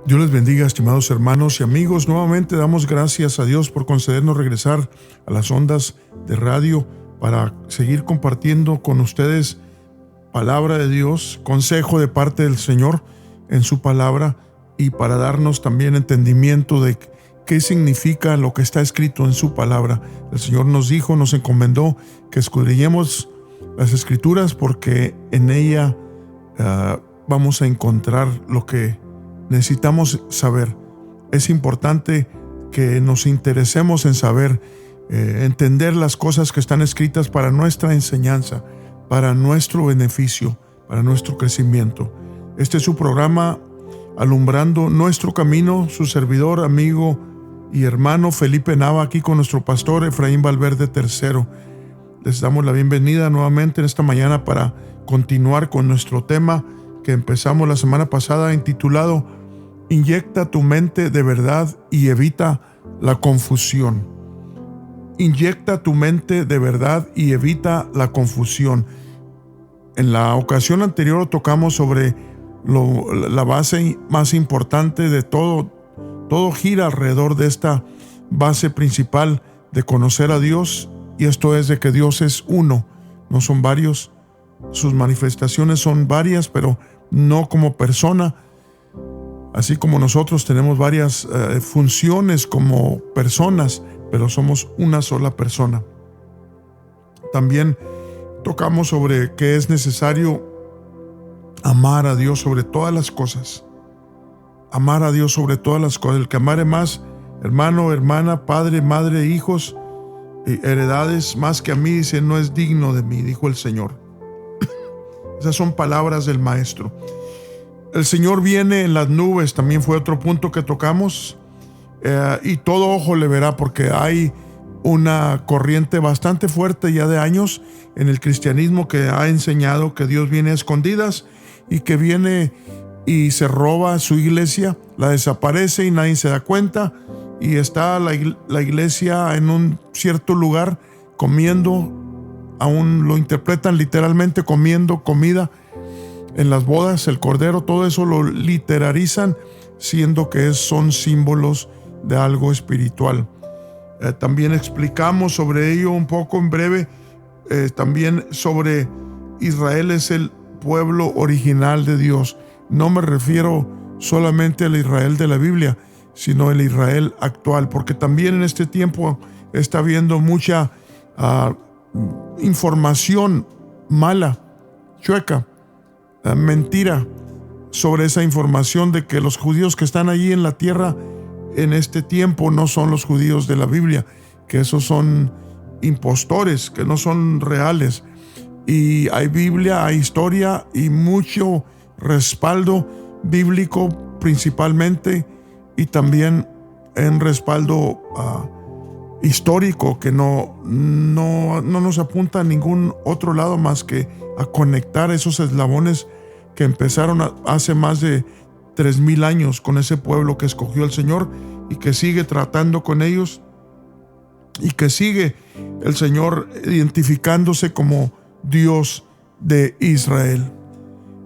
Dios les bendiga, estimados hermanos y amigos. Nuevamente damos gracias a Dios por concedernos regresar a las ondas de radio para seguir compartiendo con ustedes palabra de Dios, consejo de parte del Señor en su palabra y para darnos también entendimiento de qué significa lo que está escrito en su palabra. El Señor nos dijo, nos encomendó que escudriñemos las Escrituras porque en ella vamos a encontrar lo que necesitamos saber. Es importante que nos interesemos en saber, entender las cosas que están escritas para nuestra enseñanza, para nuestro beneficio, para nuestro crecimiento. Este es su programa Alumbrando Nuestro Camino, su servidor, amigo y hermano Felipe Nava, aquí con nuestro pastor Efraín Valverde III. Les damos la bienvenida nuevamente en esta mañana para continuar con nuestro tema que empezamos la semana pasada, intitulado Inyecta tu mente de verdad y evita la confusión. Inyecta tu mente de verdad y evita la confusión. En la ocasión anterior tocamos sobre la base más importante de todo. Todo gira alrededor de esta base principal de conocer a Dios, y esto es de que Dios es uno, no son varios. Sus manifestaciones son varias, pero no como persona. Así como nosotros tenemos varias funciones como personas, pero somos una sola persona. También tocamos sobre que es necesario amar a Dios sobre todas las cosas. Amar a Dios sobre todas las cosas. El que amare más, hermano, hermana, padre, madre, hijos, heredades, más que a mí, dice, no es digno de mí, dijo el Señor. Esas son palabras del Maestro. El Señor viene en las nubes, también fue otro punto que tocamos, y todo ojo le verá, porque hay una corriente bastante fuerte ya de años en el cristianismo que ha enseñado que Dios viene a escondidas y que viene y se roba su iglesia, la desaparece y nadie se da cuenta, y está la iglesia en un cierto lugar comiendo, aún lo interpretan literalmente, comiendo comida en las bodas, el cordero, todo eso lo literarizan, siendo que son símbolos de algo espiritual. También explicamos sobre ello un poco en breve, también sobre Israel es el pueblo original de Dios. No me refiero solamente al Israel de la Biblia, sino el Israel actual, porque también en este tiempo está habiendo mucha información mala, chueca, mentira sobre esa información de que los judíos que están allí en la tierra en este tiempo no son los judíos de la Biblia, que esos son impostores, que no son reales. Y hay Biblia, hay historia y mucho respaldo bíblico principalmente, y también en respaldo histórico que no nos apunta a ningún otro lado más que a conectar esos eslabones que empezaron hace más de 3,000 años con ese pueblo que escogió el Señor y que sigue tratando con ellos, y que sigue el Señor identificándose como Dios de Israel,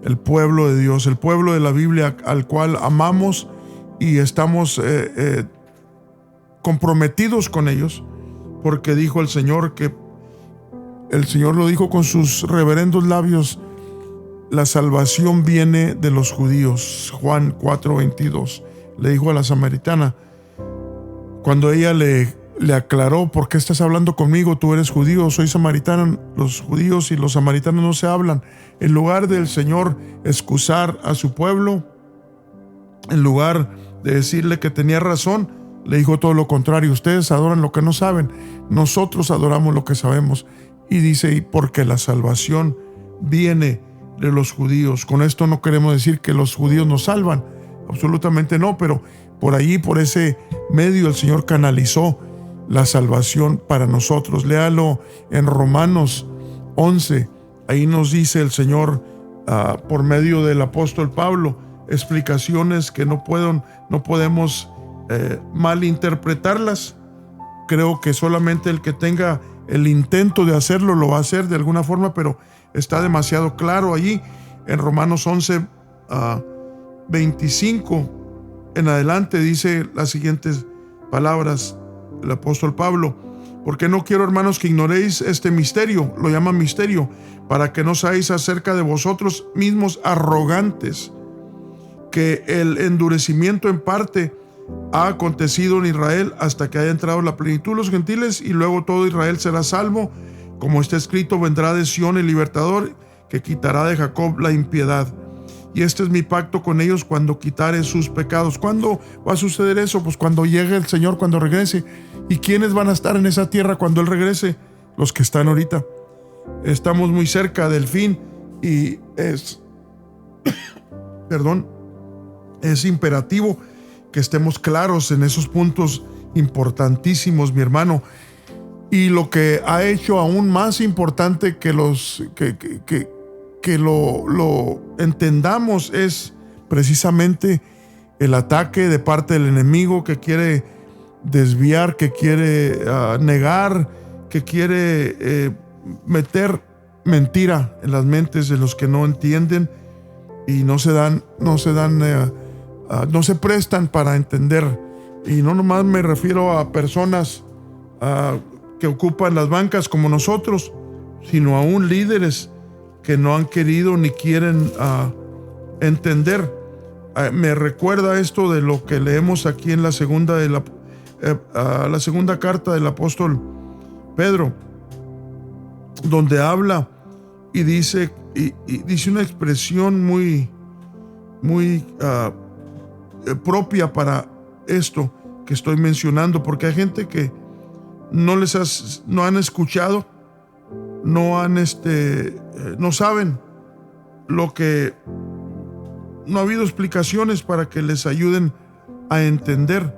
el pueblo de Dios, el pueblo de la Biblia al cual amamos y estamos comprometidos con ellos, porque dijo el Señor, que el Señor lo dijo con sus reverendos labios: la salvación viene de los judíos. Juan 4:22 le dijo a la samaritana, cuando ella le aclaró: ¿por qué estás hablando conmigo? Tú eres judío, soy samaritana. Los judíos y los samaritanos no se hablan. En lugar del Señor excusar a su pueblo, en lugar de decirle que tenía razón, le dijo todo lo contrario: ustedes adoran lo que no saben, nosotros adoramos lo que sabemos. Y dice, y porque la salvación viene de los judíos. Con esto no queremos decir que los judíos nos salvan, absolutamente no, pero por allí, por ese medio, el Señor canalizó la salvación para nosotros. Léalo en Romanos 11, ahí nos dice el Señor, por medio del apóstol Pablo, explicaciones que no podemos malinterpretarlas. Creo que solamente el que tenga el intento de hacerlo lo va a hacer de alguna forma, pero está demasiado claro allí en Romanos 11, 25 en adelante dice las siguientes palabras el apóstol Pablo: porque no quiero, hermanos, que ignoréis este misterio, lo llama misterio, para que no seáis acerca de vosotros mismos arrogantes, que el endurecimiento en parte ha acontecido en Israel hasta que haya entrado la plenitud de los gentiles, y luego todo Israel será salvo. Como está escrito, vendrá de Sión el libertador, que quitará de Jacob la impiedad. Y este es mi pacto con ellos cuando quitare sus pecados. ¿Cuándo va a suceder eso? Pues cuando llegue el Señor, cuando regrese. ¿Y quiénes van a estar en esa tierra cuando Él regrese? Los que están ahorita. Estamos muy cerca del fin y es imperativo que estemos claros en esos puntos importantísimos, mi hermano. Y lo que ha hecho aún más importante que lo entendamos es precisamente el ataque de parte del enemigo, que quiere desviar, que quiere negar, que quiere meter mentira en las mentes de los que no entienden y no se prestan para entender. Y no nomás me refiero a personas que ocupan las bancas como nosotros, sino aún líderes que no han querido ni quieren entender. Me recuerda esto de lo que leemos aquí en la segunda carta del apóstol Pedro, donde habla y dice una expresión muy propia para esto que estoy mencionando, porque hay gente que no han escuchado, no saben lo que, no ha habido explicaciones para que les ayuden a entender.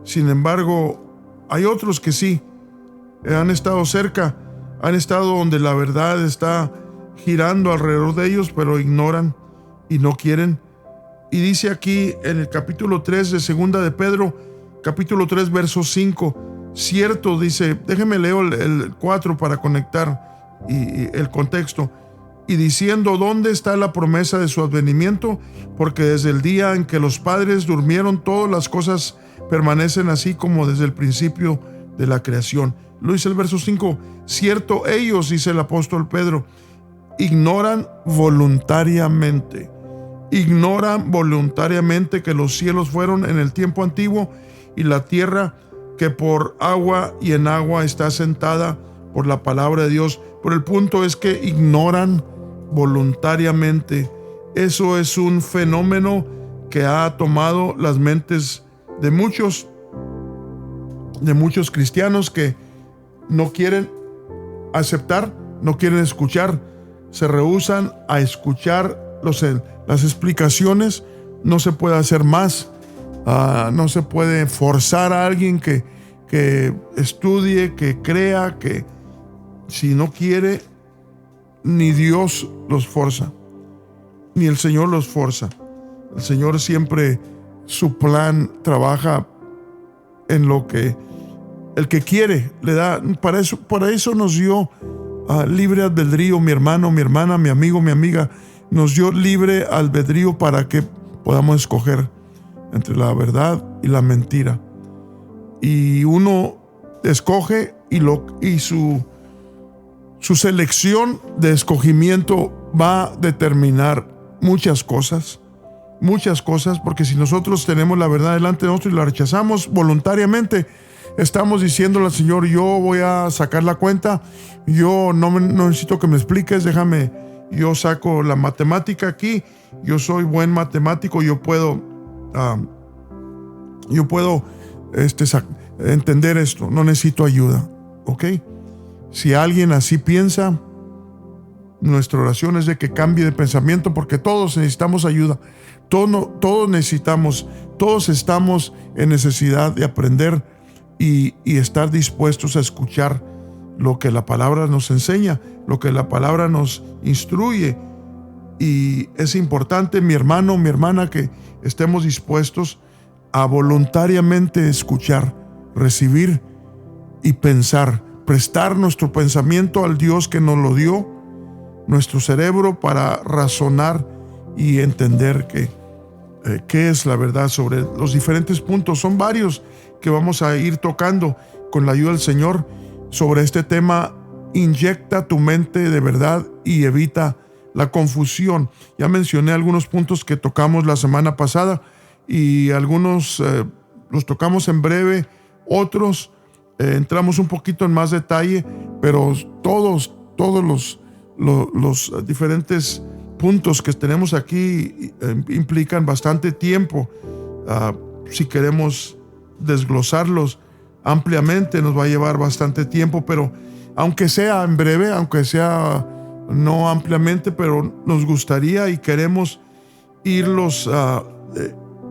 Sin embargo, hay otros que sí han estado cerca, han estado donde la verdad está girando alrededor de ellos, pero ignoran y no quieren. Y dice aquí en el capítulo 3 de segunda de Pedro, capítulo 3, verso 5, cierto, dice, déjeme leo el 4 para conectar y el contexto. Y diciendo, ¿dónde está la promesa de su advenimiento? Porque desde el día en que los padres durmieron, todas las cosas permanecen así como desde el principio de la creación. Lo dice el verso 5, cierto, ellos, dice el apóstol Pedro, ignoran voluntariamente que los cielos fueron en el tiempo antiguo, y la tierra que por agua y en agua está sentada por la palabra de Dios. Pero el punto es que ignoran voluntariamente. Eso es un fenómeno que ha tomado las mentes de muchos cristianos que no quieren aceptar, no quieren escuchar, se rehúsan a escuchar las explicaciones. No se puede hacer más. No se puede forzar a alguien que estudie, que crea, que si no quiere, ni Dios los forza, ni el Señor los forza. El Señor siempre, su plan trabaja en lo que el que quiere le da. Para eso nos dio libre albedrío, mi hermano, mi hermana, mi amigo, mi amiga. Nos dio libre albedrío para que podamos escoger entre la verdad y la mentira. Y uno escoge y su selección de escogimiento va a determinar muchas cosas, porque si nosotros tenemos la verdad delante de nosotros y la rechazamos voluntariamente, estamos diciéndole al Señor, yo voy a sacar la cuenta, yo no necesito que me expliques, yo saco la matemática aquí, yo soy buen matemático, yo puedo entender esto, no necesito ayuda, ¿ok? Si alguien así piensa, nuestra oración es de que cambie de pensamiento, porque todos necesitamos ayuda, todos estamos en necesidad de aprender y estar dispuestos a escuchar lo que la palabra nos enseña, lo que la palabra nos instruye. Y es importante, mi hermano, mi hermana, que estemos dispuestos a voluntariamente escuchar, recibir y pensar, prestar nuestro pensamiento al Dios que nos lo dio, nuestro cerebro, para razonar y entender que qué es la verdad sobre los diferentes puntos. Son varios que vamos a ir tocando con la ayuda del Señor sobre este tema. Inyecta tu mente de verdad y evita la confusión. Ya mencioné algunos puntos que tocamos la semana pasada y algunos los tocamos en breve, otros entramos un poquito en más detalle, pero todos los diferentes puntos que tenemos aquí implican bastante tiempo. Si queremos desglosarlos ampliamente nos va a llevar bastante tiempo, pero aunque sea en breve, aunque sea no ampliamente, pero nos gustaría y queremos irlos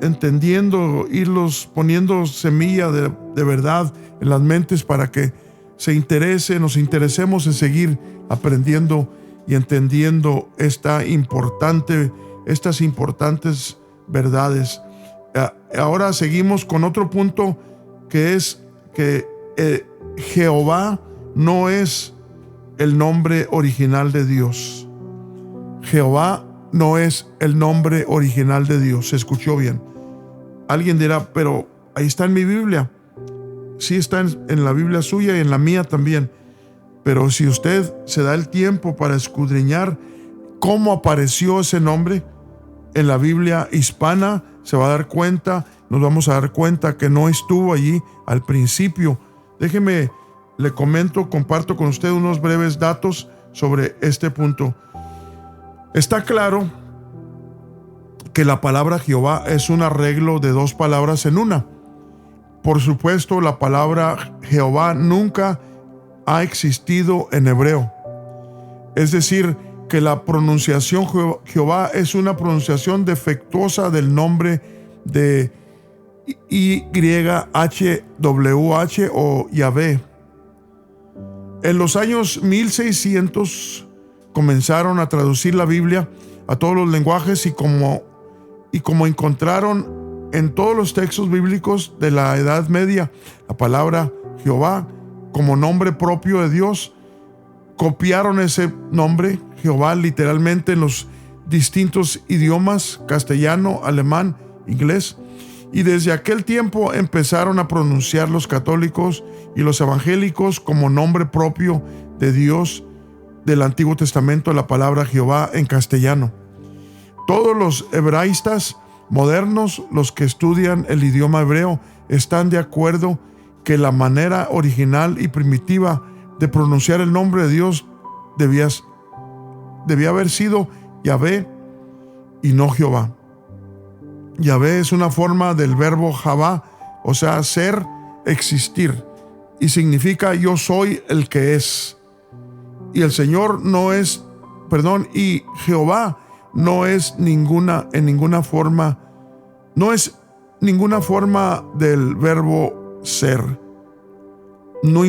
entendiendo, irlos poniendo semilla de verdad en las mentes para que nos interesemos en seguir aprendiendo y entendiendo estas importantes verdades. Ahora seguimos con otro punto, que es que Jehová no es el nombre original de Dios. Jehová no es el nombre original de Dios. ¿Se escuchó bien? Alguien dirá, pero ahí está en mi Biblia. Sí, está en la Biblia suya y en la mía también. Pero si usted se da el tiempo para escudriñar cómo apareció ese nombre en la Biblia hispana, se va a dar cuenta, nos vamos a dar cuenta que no estuvo allí al principio. Déjeme, le comparto con usted unos breves datos sobre este punto. Está claro que la palabra Jehová es un arreglo de dos palabras en una. Por supuesto, la palabra Jehová nunca ha existido en hebreo. Es decir, que la pronunciación Jehová es una pronunciación defectuosa del nombre de YHWH o Yahvé. En los años 1600 comenzaron a traducir la Biblia a todos los lenguajes y como encontraron en todos los textos bíblicos de la Edad Media la palabra Jehová como nombre propio de Dios, copiaron ese nombre Jehová literalmente en los distintos idiomas: castellano, alemán, inglés, y desde aquel tiempo empezaron a pronunciar los católicos y los evangélicos como nombre propio de Dios del Antiguo Testamento la palabra Jehová en castellano. Todos los hebraístas modernos, los que estudian el idioma hebreo, están de acuerdo que la manera original y primitiva de pronunciar el nombre de Dios debía haber sido Yahvé y no Jehová. Yahvé es una forma del verbo Javá, o sea, ser, existir, y significa yo soy el que es. Y el Señor y Jehová no es ninguna forma del verbo ser. No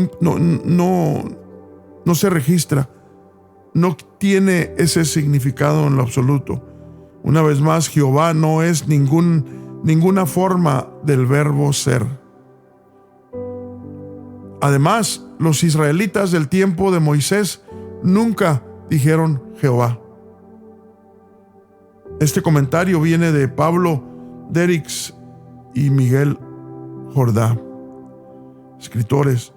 se registra, no tiene ese significado en lo absoluto. Una vez más, Jehová no es ninguna forma del verbo ser. Además, los israelitas del tiempo de Moisés nunca dijeron Jehová. Este comentario viene de Pablo Derricks y Miguel Jordá, escritores.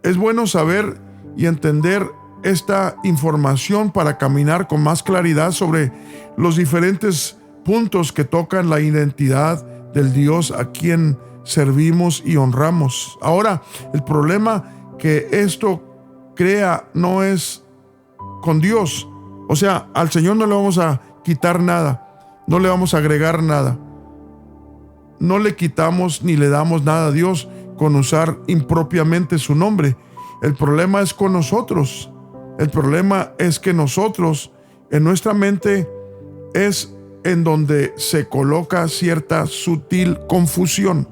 Es bueno saber y entender esta información para caminar con más claridad sobre los diferentes puntos que tocan la identidad del Dios a quien servimos y honramos. Ahora, el problema que esto crea no es con Dios. O sea, al Señor no le vamos a quitar nada, no le vamos a agregar nada. No le quitamos ni le damos nada a Dios con usar impropiamente su nombre. El problema es con nosotros. El problema es que nosotros, en nuestra mente, es en donde se coloca cierta sutil confusión.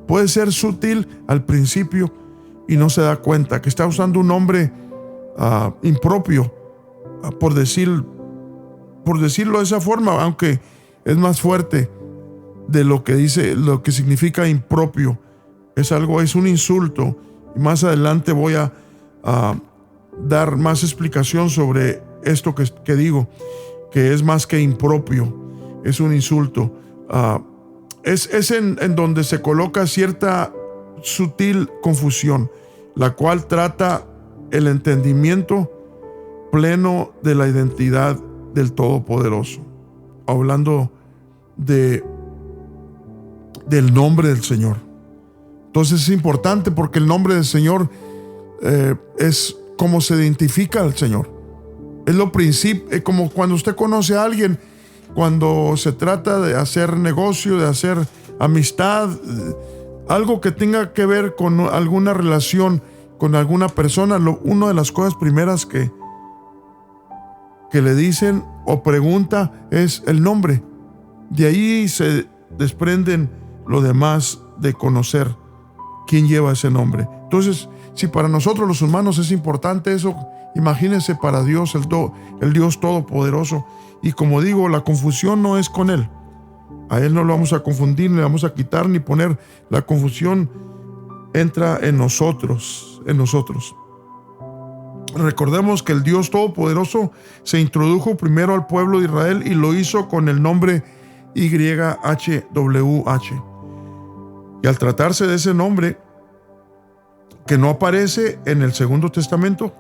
Puede ser sutil al principio y no se da cuenta que está usando un nombre impropio, por decirlo de esa forma, aunque es más fuerte de lo que significa impropio. Es un insulto. Y más adelante voy a dar más explicación sobre esto que digo, que es más que impropio, es un insulto. Es en donde se coloca cierta sutil confusión, la cual trata el entendimiento pleno de la identidad del Todopoderoso, hablando del nombre del Señor. Entonces es importante porque el nombre del Señor es como se identifica al Señor. Es lo principio, como cuando usted conoce a alguien, cuando se trata de hacer negocio, de hacer amistad, algo que tenga que ver con alguna relación con alguna persona, una de las cosas primeras que le dicen o pregunta es el nombre. De ahí se desprenden lo demás de conocer quién lleva ese nombre. Entonces, si para nosotros los humanos es importante eso, imagínense para Dios, el Dios Todopoderoso. Y como digo, la confusión no es con Él. A Él no lo vamos a confundir, ni le vamos a quitar, ni poner. La confusión entra en nosotros. Recordemos que el Dios Todopoderoso se introdujo primero al pueblo de Israel y lo hizo con el nombre YHWH. Y al tratarse de ese nombre que no aparece en el Segundo Testamento,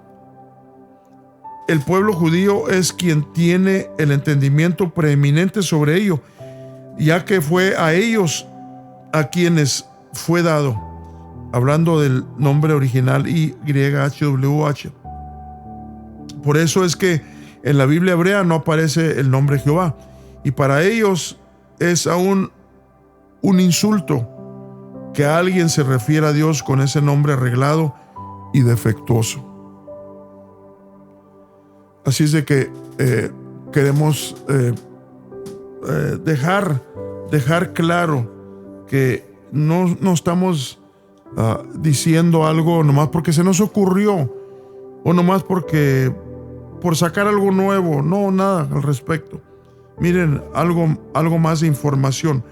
el pueblo judío es quien tiene el entendimiento preeminente sobre ello, ya que fue a ellos a quienes fue dado, hablando del nombre original YHWH. Por eso es que en la Biblia hebrea no aparece el nombre Jehová, y para ellos es aún un insulto que alguien se refiera a Dios con ese nombre arreglado y defectuoso. Así es de que queremos dejar claro que no estamos diciendo algo nomás porque se nos ocurrió o nomás por sacar algo nuevo. No, nada al respecto. Miren, algo más de información.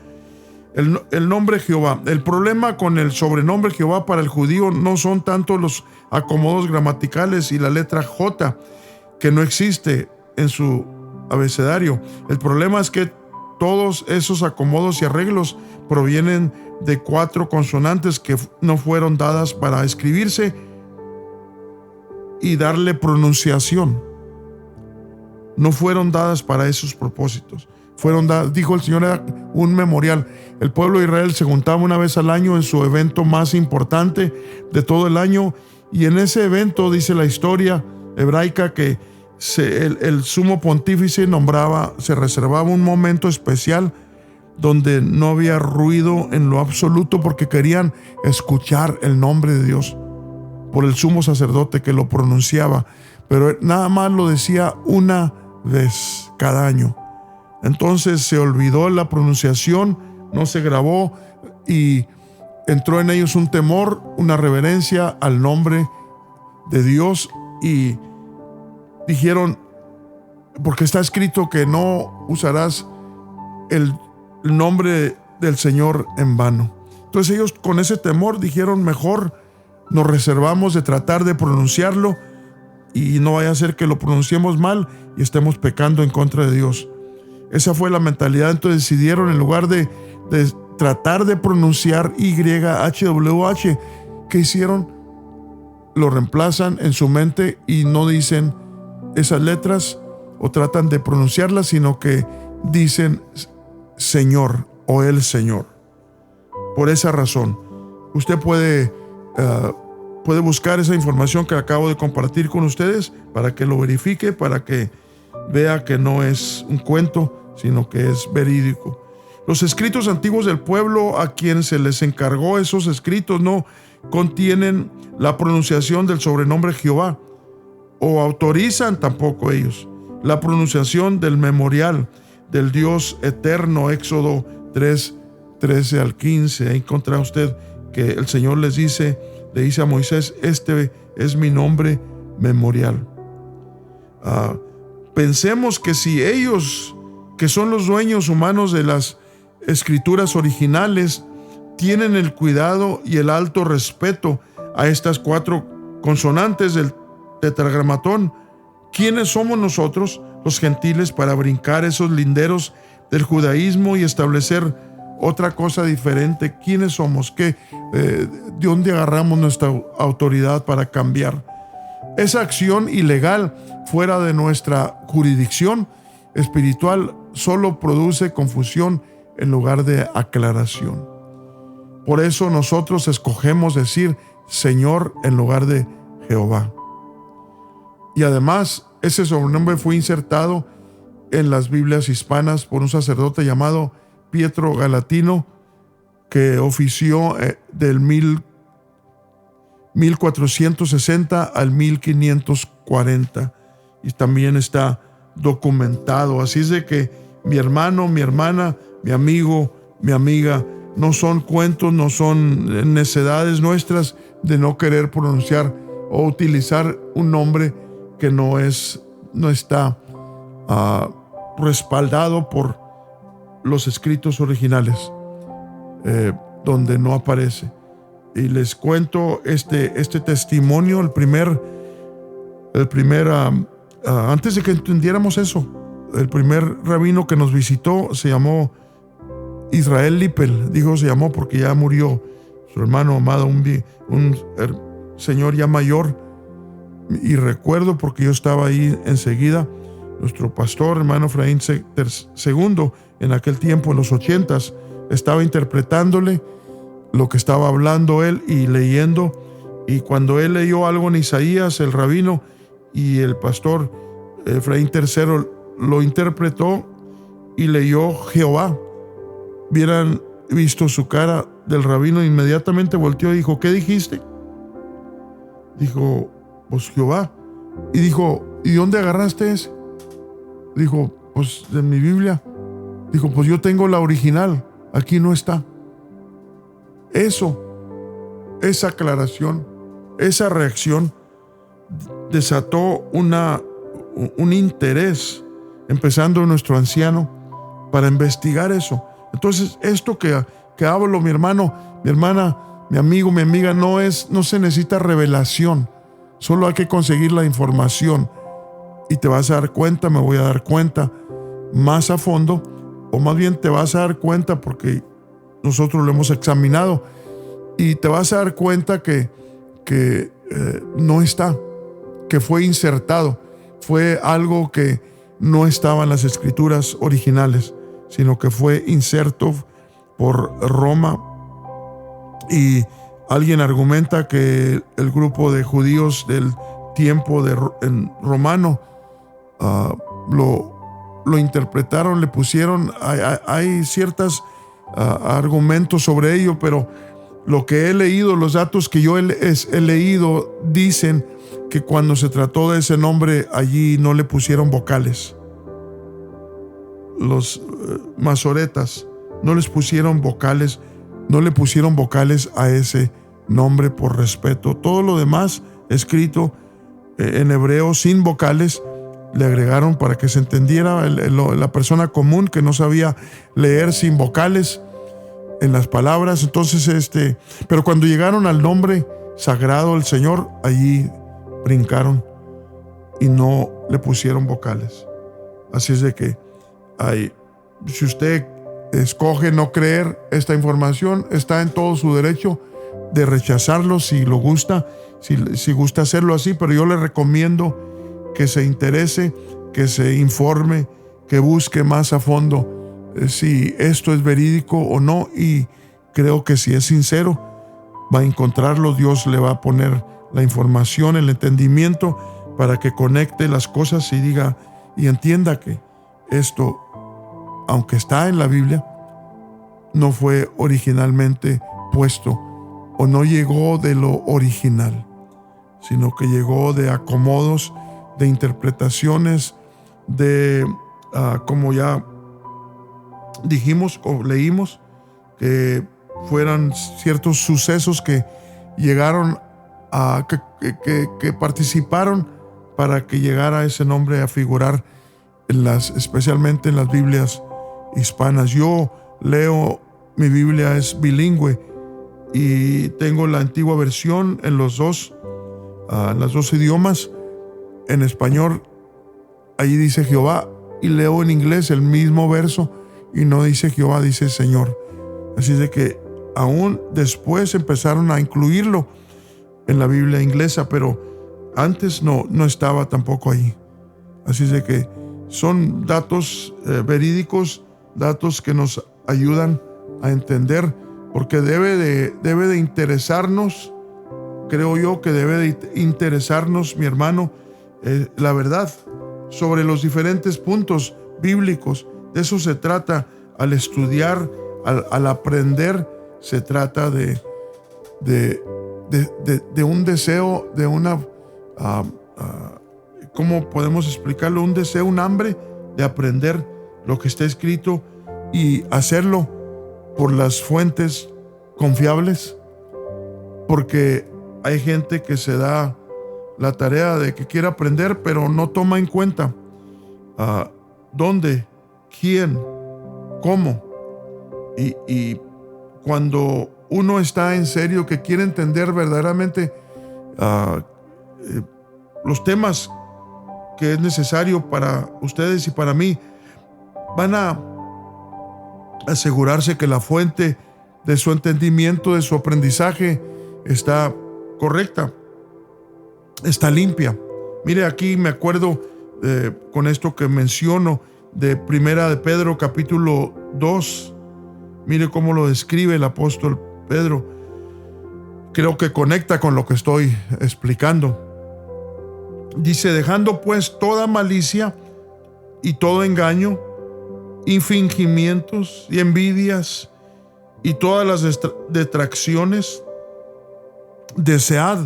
El nombre Jehová. El problema con el sobrenombre Jehová para el judío no son tanto los acomodos gramaticales y la letra J, que no existe en su abecedario. El problema es que todos esos acomodos y arreglos provienen de 4 consonantes que no fueron dadas para escribirse y darle pronunciación. No fueron dadas para esos propósitos. Dijo el Señor, era un memorial. El pueblo de Israel se juntaba una vez al año en su evento más importante de todo el año, y en ese evento dice la historia hebraica que el sumo pontífice se reservaba un momento especial donde no había ruido en lo absoluto, porque querían escuchar el nombre de Dios por el sumo sacerdote que lo pronunciaba, pero nada más lo decía una vez cada año. Entonces se olvidó la pronunciación, no se grabó, y entró en ellos un temor, una reverencia al nombre de Dios, y dijeron, porque está escrito que no usarás el nombre del Señor en vano. Entonces ellos con ese temor dijeron, mejor nos reservamos de tratar de pronunciarlo, y no vaya a ser que lo pronunciemos mal y estemos pecando en contra de Dios. Esa fue la mentalidad. Entonces decidieron, en lugar de tratar de pronunciar YHWH, ¿qué hicieron? Lo reemplazan en su mente y no dicen esas letras o tratan de pronunciarlas, sino que dicen Señor o el Señor. Por esa razón, usted puede buscar esa información que acabo de compartir con ustedes para que lo verifique, para que vea que no es un cuento, sino que es verídico. Los escritos antiguos del pueblo a quien se les encargó esos escritos no contienen la pronunciación del sobrenombre Jehová, o autorizan tampoco ellos la pronunciación del memorial del Dios eterno. Éxodo 3:13 al 15. Ahí encontrará usted que el Señor le dice a Moisés, este es mi nombre memorial. Pensemos que si ellos, que son los dueños humanos de las escrituras originales, tienen el cuidado y el alto respeto a estas 4 consonantes del tetragramatón, ¿quiénes somos nosotros, los gentiles, para brincar esos linderos del judaísmo y establecer otra cosa diferente. ¿Quiénes somos? ¿Qué, ¿de dónde agarramos nuestra autoridad para cambiar? Esa acción ilegal fuera de nuestra jurisdicción espiritual solo produce confusión en lugar de aclaración. Por eso nosotros escogemos decir Señor en lugar de Jehová. Y además, ese sobrenombre fue insertado en las Biblias hispanas por un sacerdote llamado Pietro Galatino, que ofició del 1460 al 1540, y también está documentado. Así es de que mi hermano, mi hermana, mi amigo, mi amiga, no son cuentos, no son necedades nuestras de no querer pronunciar o utilizar un nombre que no está respaldado por los escritos originales, donde no aparece. Y les cuento este testimonio. Antes de que entendiéramos eso, el primer rabino que nos visitó se llamó Israel Lippel. Digo se llamó porque ya murió su hermano amado, un señor ya mayor. Y recuerdo, porque yo estaba ahí enseguida, nuestro pastor, hermano Efraín II, en aquel tiempo, en los 80s, estaba interpretándole lo que estaba hablando él y leyendo. Y cuando él leyó algo en Isaías, el rabino y el pastor Efraín III lo interpretó y leyó Jehová. Hubieran visto su cara del rabino, inmediatamente volteó y dijo: ¿qué dijiste? Dijo: pues Jehová. Y dijo: ¿y dónde agarraste ese? Dijo: pues de mi Biblia. Dijo: pues yo tengo la original, aquí no está. Esa aclaración, esa reacción desató un interés, empezando nuestro anciano, para investigar eso. Entonces, esto que hablo, mi hermano, mi hermana, mi amigo, mi amiga, no se necesita revelación. Solo hay que conseguir la información. Y te vas a dar cuenta, me voy a dar cuenta más a fondo, o más bien te vas a dar cuenta porque nosotros lo hemos examinado, y te vas a dar cuenta que no está, que fue insertado, fue algo que no estaba en las escrituras originales, sino que fue inserto por Roma. Y alguien argumenta que el grupo de judíos del tiempo romano lo interpretaron, le pusieron, hay ciertos argumentos sobre ello, pero lo que he leído, los datos que yo he leído, dicen que cuando se trató de ese nombre, allí no le pusieron vocales. Los masoretas no les pusieron vocales, no le pusieron vocales a ese nombre por respeto. Todo lo demás escrito en hebreo sin vocales le agregaron para que se entendiera la persona común que no sabía leer sin vocales en las palabras. Entonces, pero cuando llegaron al nombre sagrado del Señor, allí brincaron y no le pusieron vocales. Así es de que si usted escoge no creer esta información, está en todo su derecho de rechazarlo si lo gusta, si gusta hacerlo así, pero yo le recomiendo que se interese, que se informe, que busque más a fondo si esto es verídico o no, y creo que si es sincero va a encontrarlo. Dios le va a poner la información, el entendimiento para que conecte las cosas y diga y entienda que esto, aunque está en la Biblia, no fue originalmente puesto o no llegó de lo original, sino que llegó de acomodos, de interpretaciones, de como ya dijimos o leímos, que fueran ciertos sucesos que llegaron que participaron para que llegara ese nombre a figurar especialmente en las Biblias hispanas. Yo leo, mi Biblia es bilingüe y tengo la antigua versión en los dos idiomas. En español, allí dice Jehová, y leo en inglés el mismo verso y no dice Jehová, dice Señor. Así de que aún después empezaron a incluirlo en la Biblia inglesa, pero antes no estaba tampoco ahí. Así de que son datos verídicos, datos que nos ayudan a entender, porque debe de interesarnos, creo yo que debe de interesarnos, mi hermano, la verdad sobre los diferentes puntos bíblicos. De eso se trata al estudiar, al aprender. Se trata de un deseo, de una, ¿cómo podemos explicarlo? Un deseo, un hambre de aprender lo que está escrito y hacerlo por las fuentes confiables, porque hay gente que se da la tarea de que quiere aprender, pero no toma en cuenta dónde, quién, cómo. Y cuando uno está en serio, que quiere entender verdaderamente los temas que es necesario para ustedes y para mí, van a asegurarse que la fuente de su entendimiento, de su aprendizaje, está correcta, está limpia. Mire, aquí me acuerdo con esto que menciono de Primera de Pedro capítulo 2. Mire cómo lo describe el apóstol Pedro. Creo que conecta con lo que estoy explicando. Dice: dejando pues toda malicia y todo engaño y fingimientos y envidias y todas las detracciones, desead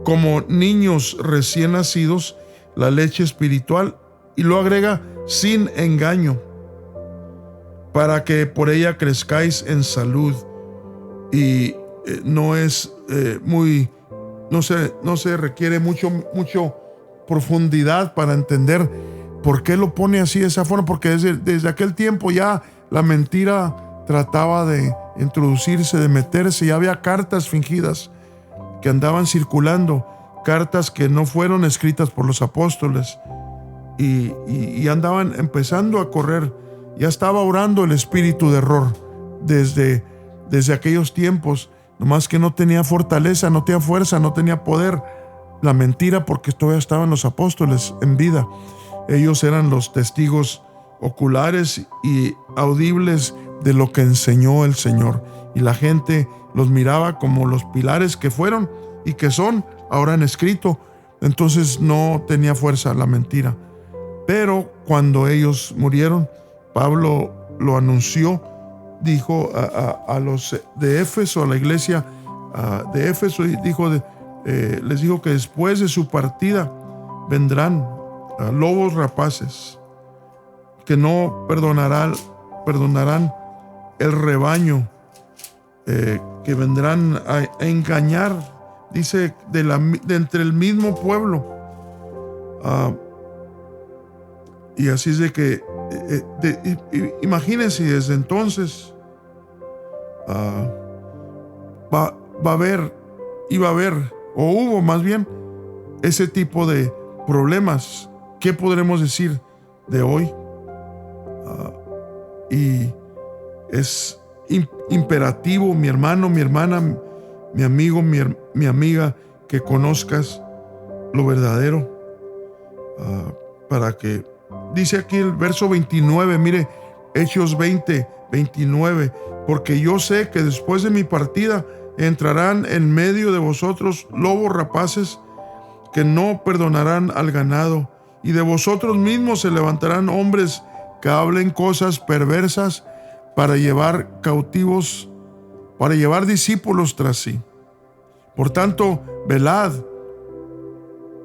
como niños recién nacidos la leche espiritual, y lo agrega, sin engaño, para que por ella crezcáis en salud. Y no se requiere mucho profundidad para entender por qué lo pone así de esa forma, porque desde aquel tiempo ya la mentira trataba de introducirse, de meterse. Ya había cartas fingidas que andaban circulando, cartas que no fueron escritas por los apóstoles, y andaban empezando a correr. Ya estaba orando el espíritu de error desde aquellos tiempos, nomás que no tenía fortaleza, no tenía fuerza, no tenía poder. La mentira, porque todavía estaban los apóstoles en vida. Ellos eran los testigos oculares y audibles de lo que enseñó el Señor, y la gente los miraba como los pilares que fueron y que son ahora en escrito. Entonces no tenía fuerza la mentira. Pero cuando ellos murieron, Pablo lo anunció, dijo a los de Éfeso, a la iglesia de Éfeso, y les dijo que después de su partida vendrán lobos rapaces que no perdonarán el rebaño, que vendrán a engañar, dice, de entre el mismo pueblo. Y así es de que imagínense, desde entonces iba a haber, o hubo más bien, ese tipo de problemas. ¿Qué podremos decir de hoy? Y es imperativo, mi hermano, mi hermana, mi amigo, mi amiga, que conozcas lo verdadero, para que, dice aquí el verso 29, mire, Hechos 20, 29, porque yo sé que después de mi partida entrarán en medio de vosotros lobos rapaces que no perdonarán al ganado, y de vosotros mismos se levantarán hombres que hablen cosas perversas para llevar discípulos tras sí. Por tanto, velad,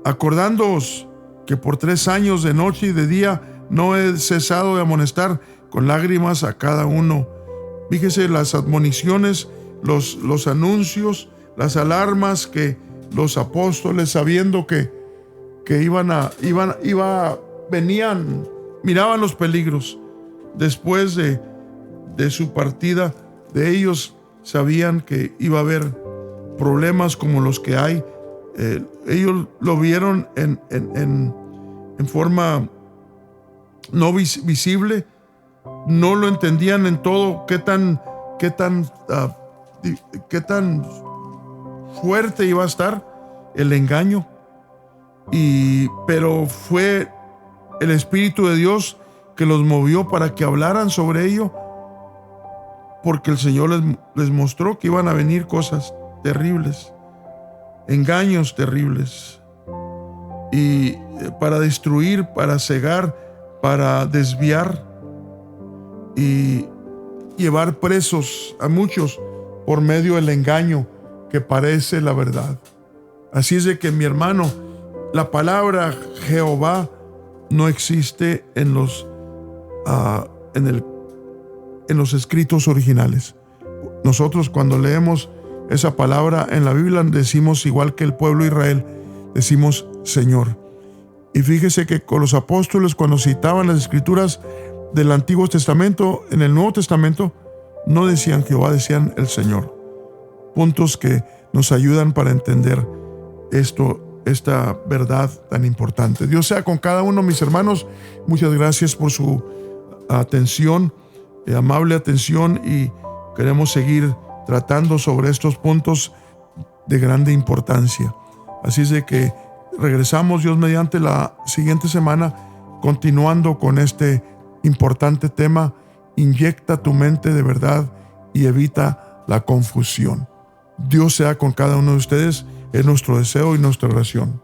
acordándoos que por 3 años de noche y de día no he cesado de amonestar con lágrimas a cada uno. Fíjese las admoniciones, los anuncios, las alarmas que los apóstoles, sabiendo que venían, miraban los peligros después de su partida de ellos, sabían que iba a haber problemas como los que hay. Ellos lo vieron en forma no visible, no lo entendían en todo, qué tan fuerte iba a estar el engaño. Pero fue el Espíritu de Dios que los movió para que hablaran sobre ello, porque el Señor les mostró que iban a venir cosas terribles, engaños terribles, y para destruir, para cegar, para desviar y llevar presos a muchos por medio del engaño que parece la verdad. Así es de que, mi hermano, la palabra Jehová no existe en los escritos originales. Nosotros, cuando leemos esa palabra en la Biblia, decimos, igual que el pueblo de Israel, decimos Señor. Y fíjese que con los apóstoles, cuando citaban las escrituras del Antiguo Testamento, en el Nuevo Testamento no decían Jehová, decían el Señor. Puntos que nos ayudan para entender esta verdad tan importante. Dios sea con cada uno, mis hermanos. Muchas gracias por su atención, amable atención, y queremos seguir tratando sobre estos puntos de grande importancia. Así es de que regresamos, Dios mediante, la siguiente semana, continuando con este importante tema. Inyecta tu mente de verdad y evita la confusión. Dios sea con cada uno de ustedes, es nuestro deseo y nuestra oración.